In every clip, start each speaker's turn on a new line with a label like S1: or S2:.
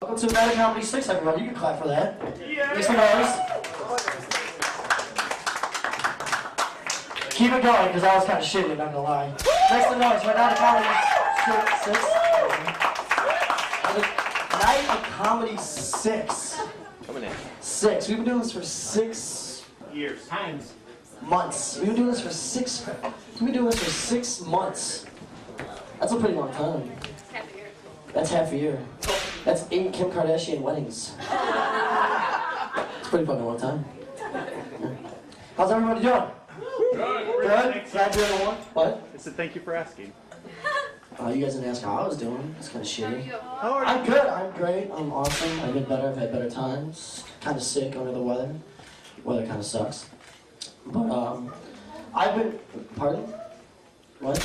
S1: Welcome to A.N.O.C. Comedy 6, everybody. You can clap for that. Yeah. Make some noise. Keep it going, because that was kind of shitty, I'm not gonna lie. Make some noise. Right now, the Comedy 6. Night of Comedy 6.
S2: Coming in.
S1: 6. We've been doing this for 6
S2: years. Times.
S1: Months. We've been doing this for 6. We've been doing this for 6 months. That's a pretty long time. That's half a year. That's 8 Kim Kardashian weddings. It's a pretty fucking long time. Yeah. How's everybody doing?
S2: Good.
S1: Good? Glad you're in the one? What?
S2: I said thank you for asking.
S1: You guys didn't ask how I was doing. It's kind of shitty.
S2: How are you?
S1: I'm good. I'm great. I'm awesome. I've been better. I've had better times. Kind of sick under the weather. Weather kind of sucks. But, I've been... Pardon? What?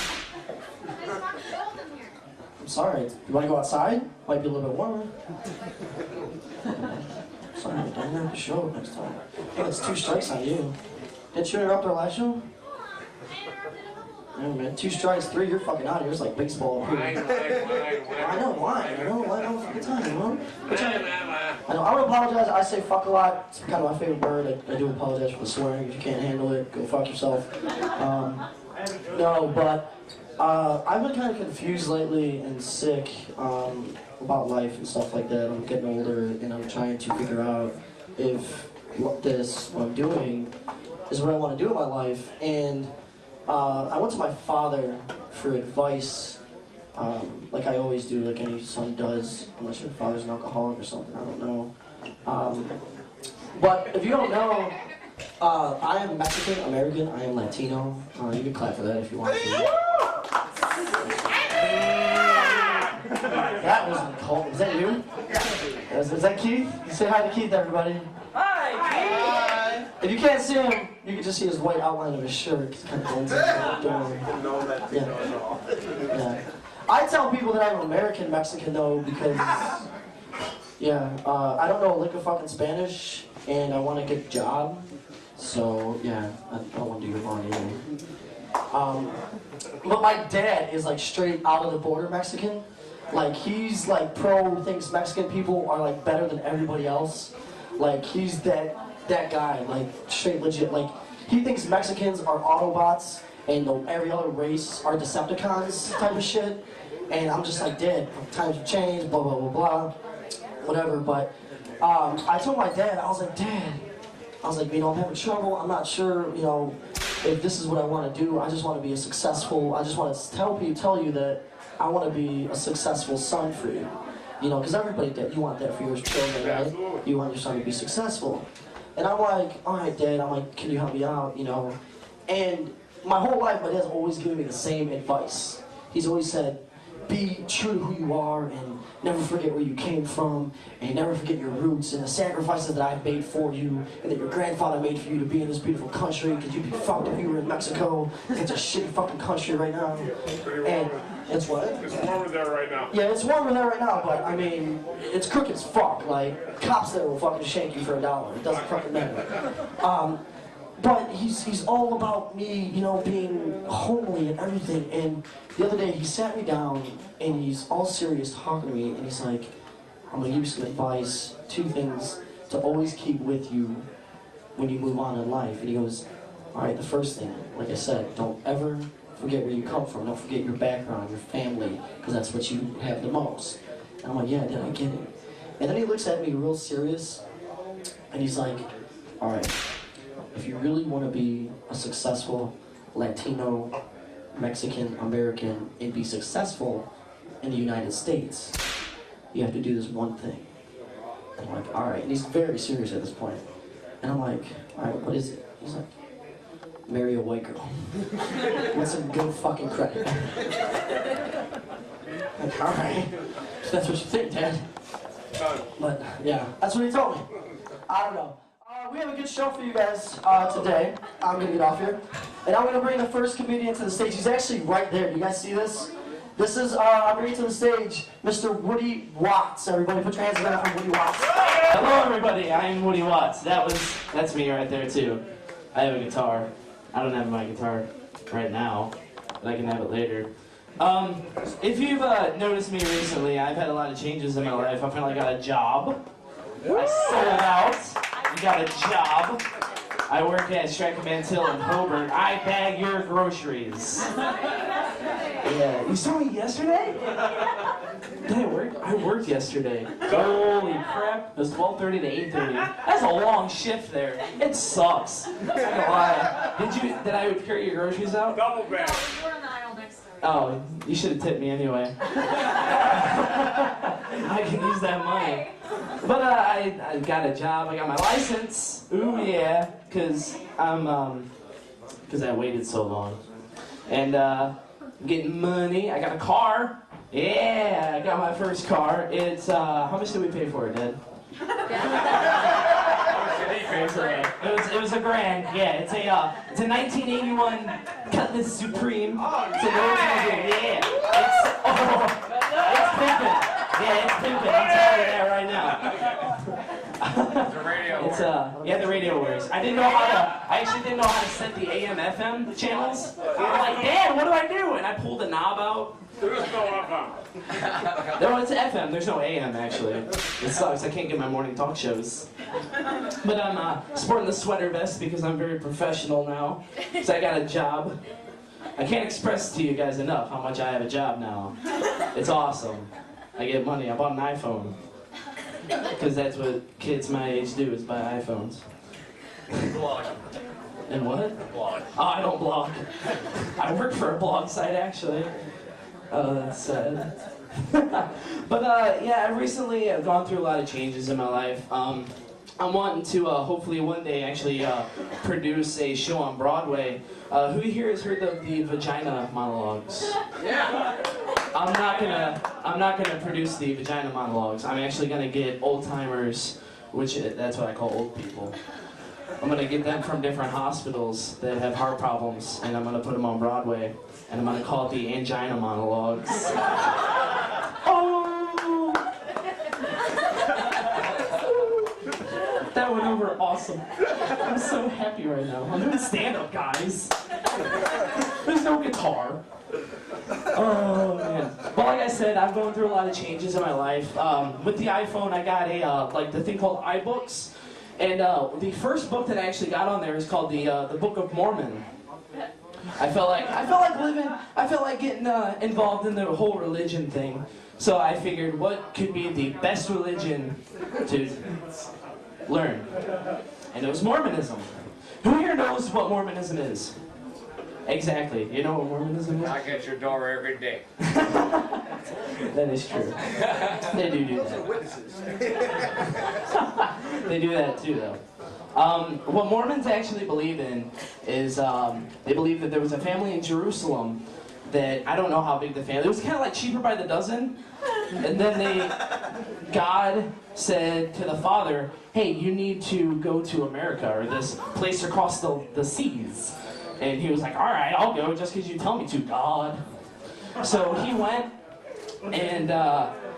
S1: I'm sorry. You want to go outside? Might be a little bit warmer. Sorry, I didn't have to show it next time. I think it's 2 strikes on you. Didn't you interrupt our last show? Yeah, man. 2 strikes, 3, you're fucking out of here. It's like baseball. I know, why? I know, why? Don't fucking time, you know? I know, I would apologize. I say fuck a lot. It's kind of my favorite word. I do apologize for the swearing. If you can't handle it, go fuck yourself. No, but... I've been kind of confused lately and sick about life and stuff like that. I'm getting older and I'm trying to figure out if what I'm doing is what I want to do in my life. And I went to my father for advice, like I always do, like any son does, unless your father's an alcoholic or something, I don't know. But if you don't know, I am Mexican, American, I am Latino. You can clap for that if you want to. That wasn't cold. Is that you? Yeah. Is that Keith? Say hi to Keith, everybody. Hi, Keith! If you can't see him, you can just see his white outline of his shirt. It's kind of blends into the yeah. I tell people that I'm American Mexican, though, because, yeah, I don't know a lick of fucking Spanish, and I want to get a job. So, yeah, I don't want to do your wrong either. But my dad is like straight out of the border Mexican. Like he's like thinks Mexican people are like better than everybody else. Like he's that guy, like straight legit. Like he thinks Mexicans are Autobots and every other race are Decepticons type of shit. And I'm just like, Dad, times have changed, blah blah blah blah, whatever. But I told my dad, I was like, Dad, you know, I'm having trouble. I'm not sure, you know, if this is what I want to do. I just want to be a successful, I just want to tell you that I want to be a successful son for you. You know, because everybody, you want that for your children, right? You want your son to be successful. And I'm like, all right, Dad, I'm like, can you help me out, you know? And my whole life, my dad's always given me the same advice. He's always said, be true to who you are and never forget where you came from and never forget your roots and the sacrifices that I've made for you and that your grandfather made for you to be in this beautiful country, because you'd be fucked if you were in Mexico. It's a shitty fucking country right now. And it's what?
S3: It's warmer there right now.
S1: Yeah, it's warmer there right now, but I mean, it's crooked as fuck. Like, cops there will fucking shank you for $1. It doesn't fucking matter. But he's all about me, you know, being homely and everything. And the other day he sat me down and he's all serious talking to me and he's like, I'm gonna give you some advice, 2 things to always keep with you when you move on in life. And he goes, all right, the first thing, like I said, don't ever forget where you come from. Don't forget your background, your family, because that's what you have the most. And I'm like, yeah, Dad, I get it. And then he looks at me real serious and he's like, all right, if you really want to be a successful Latino, Mexican, American, and be successful in the United States, you have to do this one thing. And I'm like, all right. And he's very serious at this point. And I'm like, all right, what is it? He's like, marry a white girl. What's a good fucking credit? Like, all right. So that's what you think, Dad. But, yeah, that's what he told me. I don't know. We have a good show for you guys today. I'm going to get off here. And I'm going to bring the first comedian to the stage. He's actually right there. Do you guys see this? This is, I'm bringing to the stage Mr. Woody Watts. Everybody put your hands together for Woody Watts.
S4: Hello everybody, I'm Woody Watts. That's me right there too. I have a guitar. I don't have my guitar right now, but I can have it later. If you've noticed me recently, I've had a lot of changes in my life. I finally got a job. I sold out. I got a job. I work at Stratton Hill in Hobart. I bag your groceries. Yeah, you saw me yesterday? Did I work? I worked yesterday. Holy crap. It was 12:30 to 8:30. That's a long shift there. It sucks. I'm not gonna lie. Did I carry your groceries out?
S2: Double bag.
S3: You were on the aisle next to it.
S4: Oh, you should have tipped me anyway. I can use that money. But I got a job. I got my license. Ooh yeah, cause I waited so long. And I'm getting money. I got a car. Yeah, I got my first car. It's how much did we pay for it, Dad? It was $1,000. Yeah, it's a 1981 Cutlass Supreme. It's an original deal. Yeah, it's pimping. Yeah, it's pimping. I'm telling you that right now.
S2: The radio
S4: The radio works. I actually didn't know how to set the AM/FM channels. I'm like, Dad, what do I do? And I pulled the knob out.
S2: There is no FM.
S4: No, it's FM. There's no AM actually. It sucks. I can't get my morning talk shows. But I'm sporting the sweater vest because I'm very professional now. Because I got a job. I can't express to you guys enough how much I have a job now. It's awesome. I get money. I bought an iPhone. Because that's what kids my age do, is buy iPhones.
S2: Blog.
S4: And what?
S2: Blog.
S4: Oh, I don't blog. I work for a blog site, actually. Oh, that's sad. But, yeah, I've recently gone through a lot of changes in my life. I'm wanting to, hopefully one day, actually produce a show on Broadway. Who here has heard of the vagina monologues?
S2: Yeah.
S4: I'm not gonna produce the vagina monologues. I'm actually gonna get old timers, which that's what I call old people. I'm gonna get them from different hospitals that have heart problems, and I'm gonna put them on Broadway, and I'm gonna call it the angina monologues. Oh! That went over awesome. I'm so happy right now. I'm doing stand-up, guys. There's no guitar. Oh man. Well, like I said, I'm going through a lot of changes in my life. With the iPhone, I got the thing called iBooks, and the first book that I actually got on there is called the Book of Mormon. I felt like getting involved in the whole religion thing. So I figured, what could be the best religion to learn? And it was Mormonism. Who here knows what Mormonism is? Exactly. You know what Mormonism is?
S2: Knock at your door every day.
S4: That is true. They do that. They do that too, though. What Mormons actually believe in is they believe that there was a family in Jerusalem that, I don't know how big the family, it was kind of like Cheaper by the Dozen. And then God said to the father, hey, you need to go to America, or this place across the seas. And he was like, all right, I'll go just because you tell me to, God. So he went, and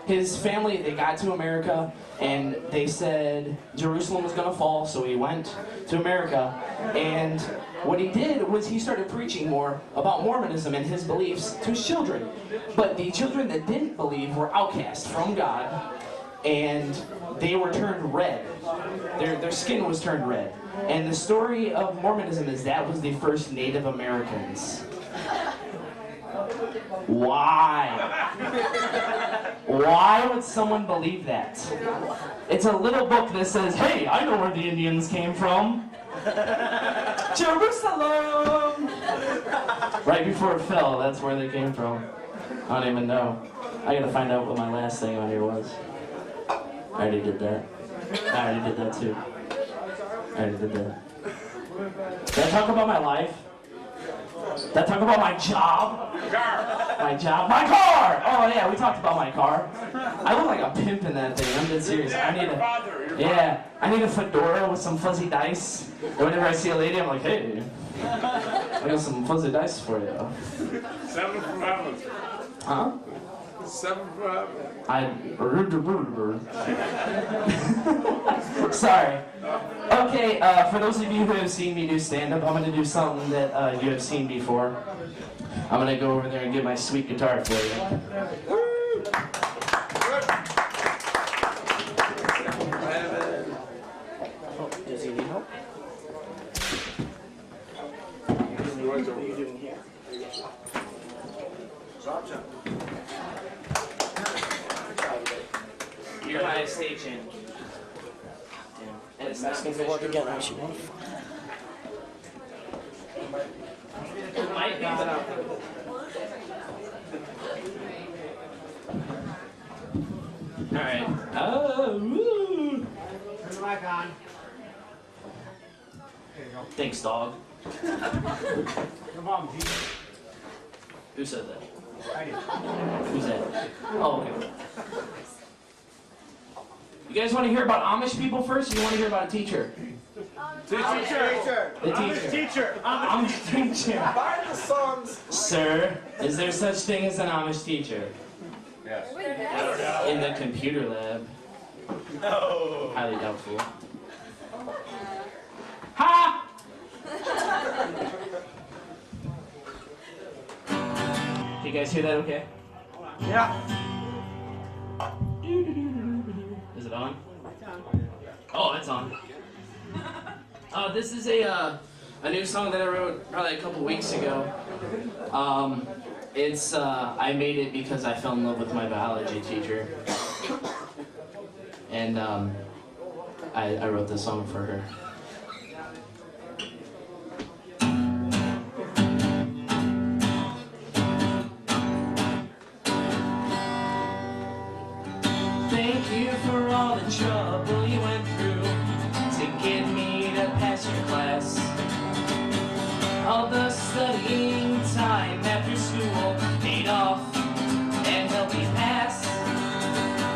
S4: his family, they got to America, and they said Jerusalem was going to fall, so he went to America. And what he did was he started preaching more about Mormonism and his beliefs to his children. But the children that didn't believe were outcast from God, and they were turned red. Their skin was turned red. And the story of Mormonism is that was the first Native Americans. Why? Why would someone believe that? It's a little book that says, hey, I know where the Indians came from. Jerusalem! Right before it fell, that's where they came from. I don't even know. I gotta find out what my last thing on here was. I already did that. I already did that too. I already did that. Did I talk about my life? Did I talk about my job? My job? My car! Oh yeah, we talked about my car. I look like a pimp in that thing. I'm dead serious. I need a fedora with some fuzzy dice. And whenever I see a lady, I'm like, hey, I got some fuzzy dice for you.
S2: 7 from heaven.
S4: Huh?
S2: 7 from heaven.
S4: Sorry. Okay, for those of you who have seen me do stand-up, I'm going to do something that you have seen before. I'm gonna go over there and get my sweet guitar for you.
S1: Oh, does he need help? What are you doing here?
S4: You're my station. And it's not
S1: Asking for work again, actually.
S4: might be, but alright. Oh, woo.
S5: Turn the mic on. There you go.
S4: Thanks, dog.
S5: Come on, Pete.
S4: Who said that?
S5: I did.
S4: Who's that? Oh, okay. You guys want to hear about Amish people first, or you want to hear about a teacher?
S5: Teacher.
S4: The teacher.
S5: Teacher.
S4: Amish teacher.
S5: Buy the songs.
S4: Sir, is there such thing as an Amish teacher?
S2: Yes.
S4: In the computer lab.
S5: No.
S4: Highly doubtful. Ha! You guys hear that okay?
S5: Yeah.
S4: Is it on? Oh, it's on. This is a new song that I wrote probably a couple weeks ago. I made it because I fell in love with my biology teacher. And I wrote this song for her. Thank you for all the trouble you went through to get me to pass your class. All the studying time after school paid off and helped me pass.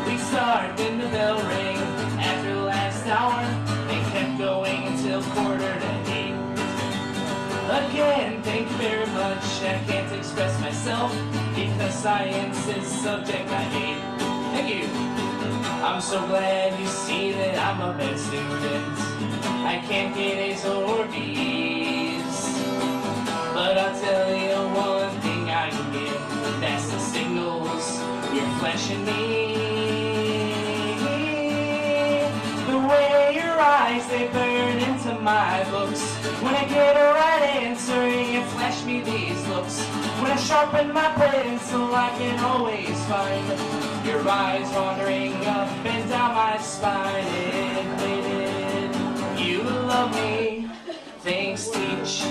S4: We started when the bell rang after the last hour and kept going until 7:45. Again, thank you very much. I can't express myself because science is a subject I hate. Thank you. I'm so glad you see that I'm a bad student. I can't get A's or B's, but I'll tell you one thing I can get. That's the signals you're flashing me. The way your eyes, they burn into my books. When I get a right answer, you flash me these looks. When I sharpen my pencil, I can always find your eyes wandering up and down my spine. Admitted you love me. Thanks, teach.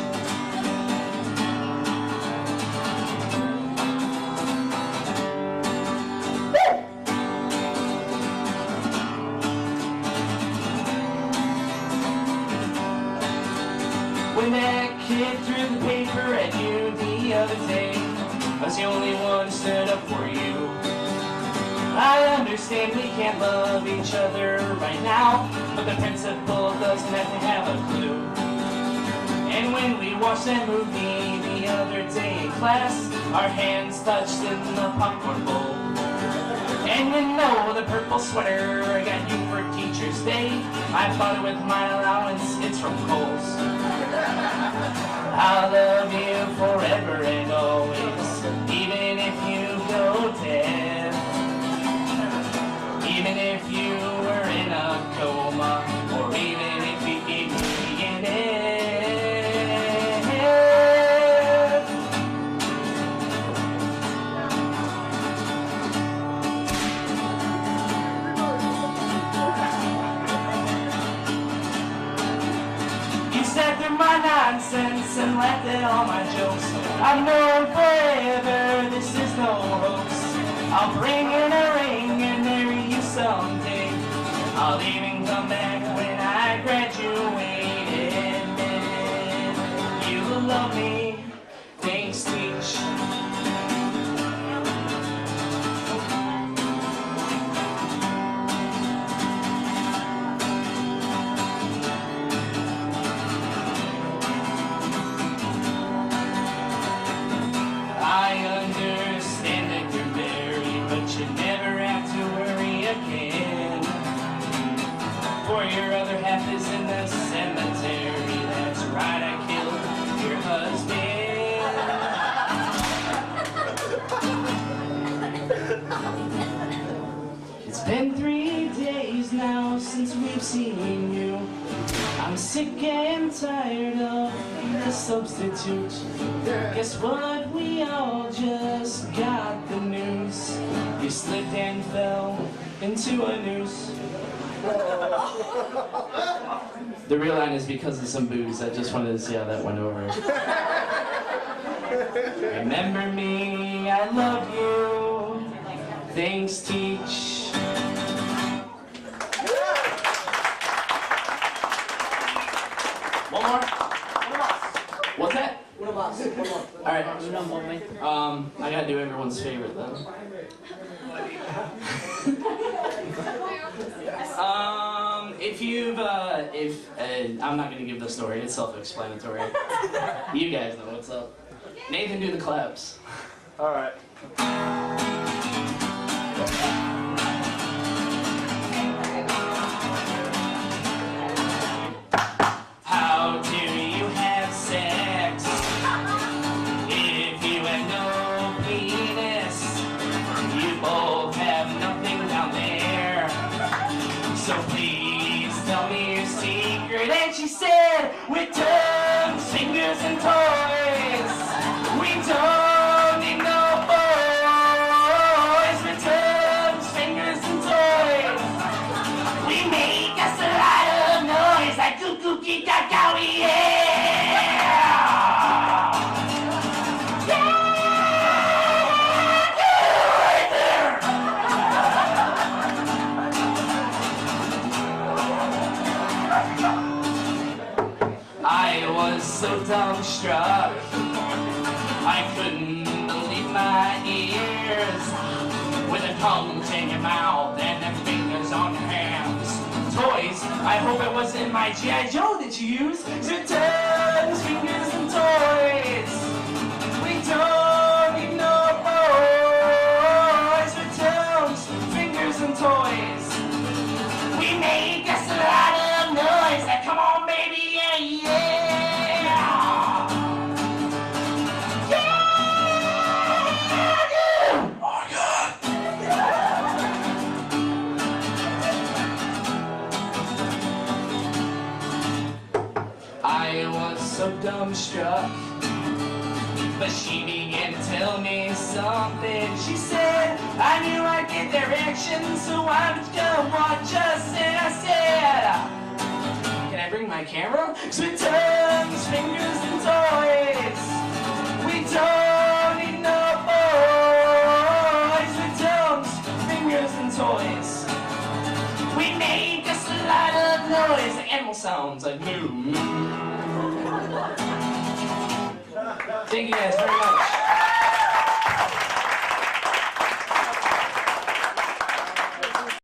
S4: When that kid threw the paper at you the other day, I was the only one who stood up for you. I understand we can't love each other right now, but the principal doesn't have to have a clue. And when we watched that movie the other day in class, our hands touched in the popcorn bowl. And you know the purple sweater I got you for Teacher's Day, I bought it with my allowance, it's from Kohl's. I'll love you forever and always, even if you go dead. Even if you were in a coma, or even if you gave me an F. You sat through my nonsense and laughed at all my jokes. I've known forever this is no hoax. I'll bring in a ring and marry you someday. I'll even come back when I graduate. Admitted you love me. Thanks, teach. I understand that you're married, but you never have to worry again. For your other half is in the cemetery. That's right, I killed your husband. been 3 days now since we've seen you. I'm sick and tired of the substitute. Guess what? We all just got the news. You slipped and fell into a noose. The real line is because of some booze. I just wanted to see how that went over. Remember me, I love you. Things teach. One more? What's that? Alright. I gotta do everyone's favorite then. I'm not gonna give the story, it's self-explanatory. You guys know what's up. Nathan, do the claps.
S5: Alright.
S4: How do you have sex if you have no penis? You both have nothing down there. So please tell me your secret. And she said, with tongues, fingers, and toys, we don't need no boys. With tongues, fingers, and toys, we make us a lot of noise. Like goo goo gee ga ga yeah. I was so dumbstruck, I couldn't believe my ears. With a tongue in your mouth and them fingers on your hands. Toys, I hope it wasn't my G.I. Joe that you used. Your tongues, fingers, and toys. We don't need no boys. Your tongues, fingers, and toys. We make us a lot of noise. Like, come on, baby, yeah, yeah. I was so dumbstruck, but she began to tell me something. She said, I knew I'd get their reaction, so I'm gonna watch us. And I said, can I bring my camera? With tongues, fingers, and toys, we don't need no boys. With tongues, fingers, and toys, we make us a lot of noise. Like animal sounds, like moo. Thank you guys very much.